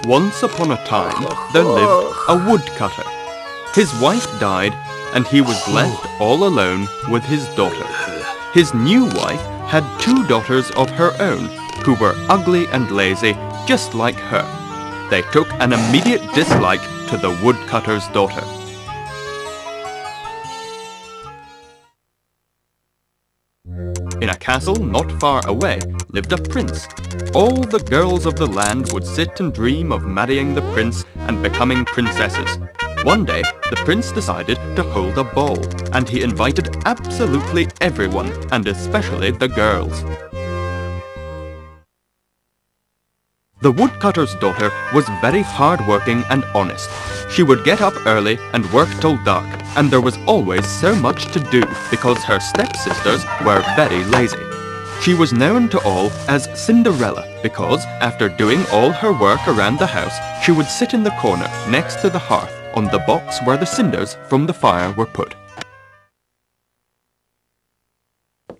Once upon a time, there lived a woodcutter. His wife died, and he was left all alone with his daughter. His new wife had 2 daughters of her own, who were ugly and lazy, just like her. They took an immediate dislike to the woodcutter's daughter. In a castle not far away lived a prince. All the girls of the land would sit and dream of marrying the prince and becoming princesses. One day, the prince decided to hold a ball, and he invited absolutely everyone, and especially the girls. The woodcutter's daughter was very hard-working and honest. She would get up early and work till dark, and there was always so much to do because her stepsisters were very lazy. She was known to all as Cinderella because, after doing all her work around the house, she would sit in the corner next to the hearth on the box where the cinders from the fire were put.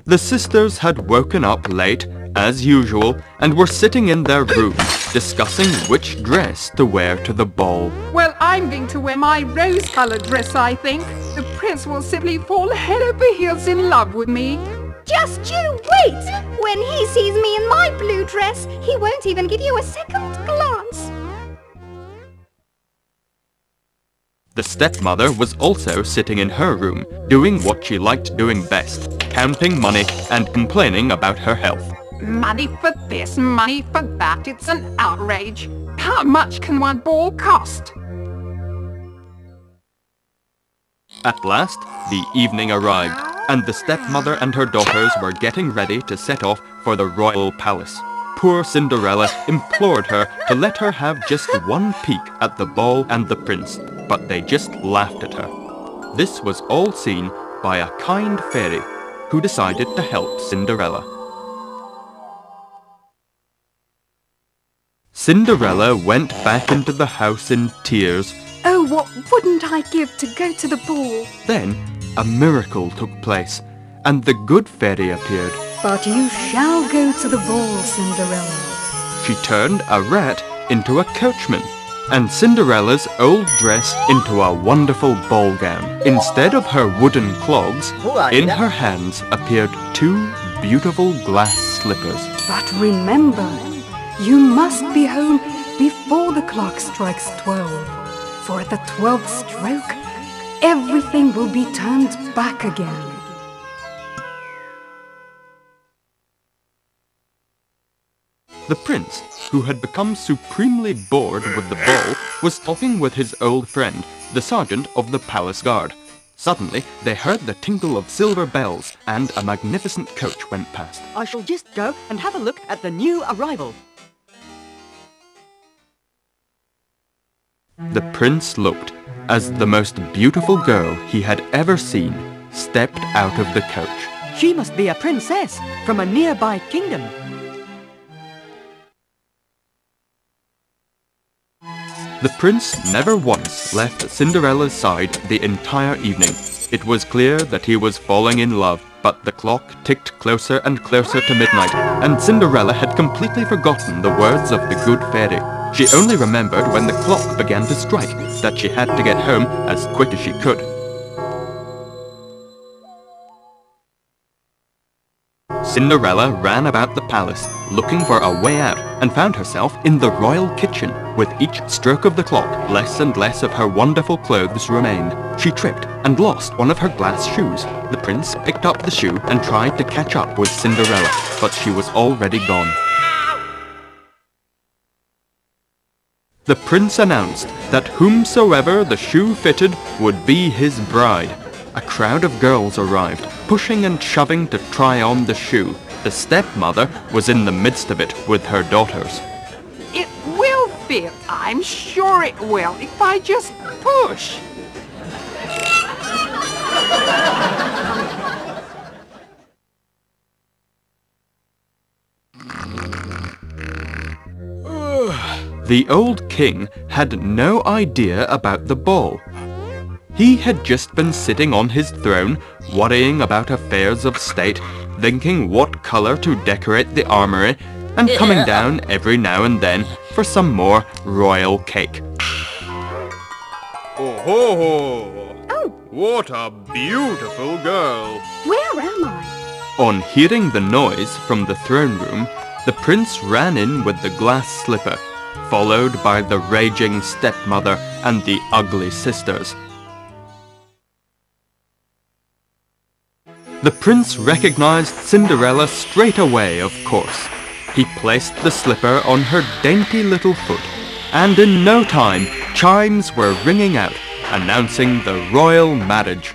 The sisters had woken up late, as usual, and were sitting in their rooms, discussing which dress to wear to the ball. Well, I'm going to wear my rose-colored dress, I think. The prince will simply fall head over heels in love with me. Just you wait! When he sees me in my blue dress, he won't even give you a second glance. The stepmother was also sitting in her room, doing what she liked doing best, counting money and complaining about her health. Money for this, money for that, it's an outrage. How much can one ball cost? At last, the evening arrived, and the stepmother and her daughters were getting ready to set off for the royal palace. Poor Cinderella implored her to let her have just one peek at the ball and the prince, but they just laughed at her. This was all seen by a kind fairy who decided to help Cinderella. Cinderella went back into the house in tears. Oh, what wouldn't I give to go to the ball? Then a miracle took place, and the good fairy appeared. But you shall go to the ball, Cinderella. She turned a rat into a coachman, and Cinderella's old dress into a wonderful ball gown. Instead of her wooden clogs, in her hands appeared 2 beautiful glass slippers. But remember, you must be home before the clock strikes 12. For at the 12th stroke, everything will be turned back again. The prince, who had become supremely bored with the ball, was talking with his old friend, the sergeant of the palace guard. Suddenly, they heard the tinkle of silver bells, and a magnificent coach went past. I shall just go and have a look at the new arrival. The prince looked as the most beautiful girl he had ever seen stepped out of the coach. She must be a princess from a nearby kingdom. The prince never once left Cinderella's side the entire evening. It was clear that he was falling in love, but the clock ticked closer and closer to midnight, and Cinderella had completely forgotten the words of the good fairy. She only remembered when the clock began to strike that she had to get home as quick as she could. Cinderella ran about the palace, looking for a way out, and found herself in the royal kitchen. With each stroke of the clock, less and less of her wonderful clothes remained. She tripped and lost one of her glass shoes. The prince picked up the shoe and tried to catch up with Cinderella, but she was already gone. The prince announced that whomsoever the shoe fitted would be his bride. A crowd of girls arrived, pushing and shoving to try on the shoe. The stepmother was in the midst of it with her daughters. It will fit, I'm sure it will, if I just push. The old king had no idea about the ball. He had just been sitting on his throne, worrying about affairs of state, thinking what colour to decorate the armoury, and coming down every now and then for some more royal cake. Oh ho ho! Oh, What a beautiful girl! where am I? On hearing the noise from the throne room, the prince ran in with the glass slipper, followed by the raging stepmother and the ugly sisters. The prince recognized Cinderella straight away, of course. He placed the slipper on her dainty little foot, and in no time, chimes were ringing out, announcing the royal marriage.